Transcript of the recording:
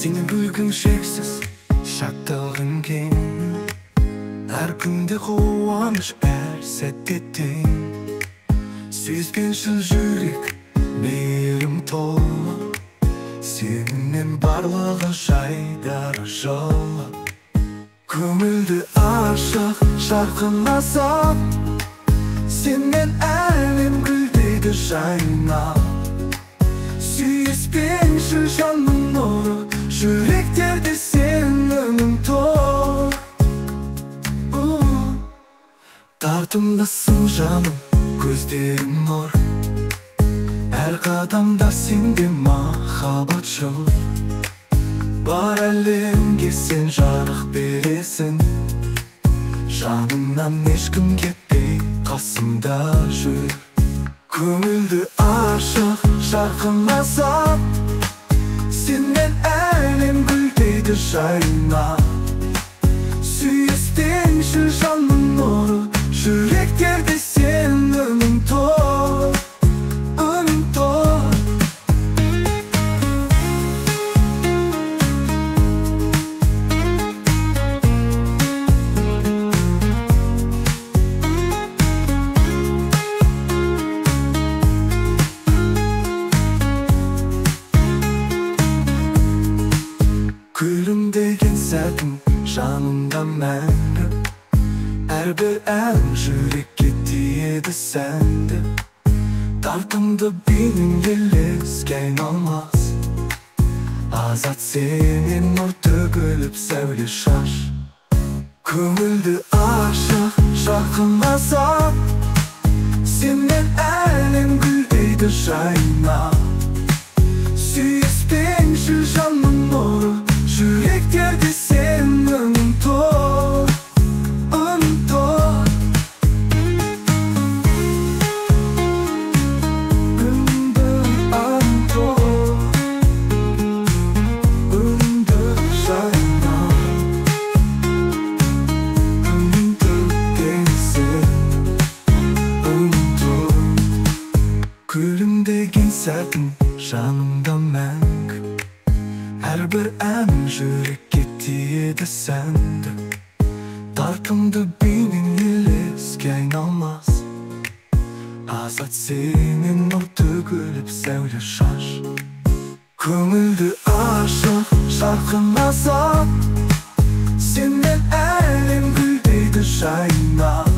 Seni gülgün şeksiz, şaktığın keng. Her günde kuvanish ersettin. Süzgençil жүрек, meyrim толы. Seninle барлығы жайдары жылы. Көңілді ашық жарқылдасам, сенмен әлем гүлдейді жайнап. Сүйіспенші жанның нұры, жүректерде сенің тұр. Тартымдасың жаным, көздерің нұр. Әр қадамда сенде махаббат жыл. Бар әлемге сен жарық бересің. Жанымнан ешкім кетпей қасымда жүр. Көңілді ашық жарқылдасам, сенмен әлем гүлдейді жайнап. Сүйіспенші жанның нұры, жүректерде сенің тұр. Gülümdeyken sәтің жанымда мәңгі. Әрбір ән жүрекке тиеді сәнді. Тартымды бейнең елеске айналмас. Азат сенен нұр төгіліп сәуле шаш. Көңілді ашық жарқылдасам, сенмен әлем гүлдейді жайнап. Сүйіспенші жанның нұры, жүректерде сенің тұр. Gülümdеген сәтің жанымда мәңгі. Әрбір ән жүрекке тиеді сәнді. Тартымды бейнең елеске айналмас. Азат сенен нұр төгіліп сәуле шаш. Көңілді ашық жарқылдасам, сенмен әлем гүлдейді жайнап.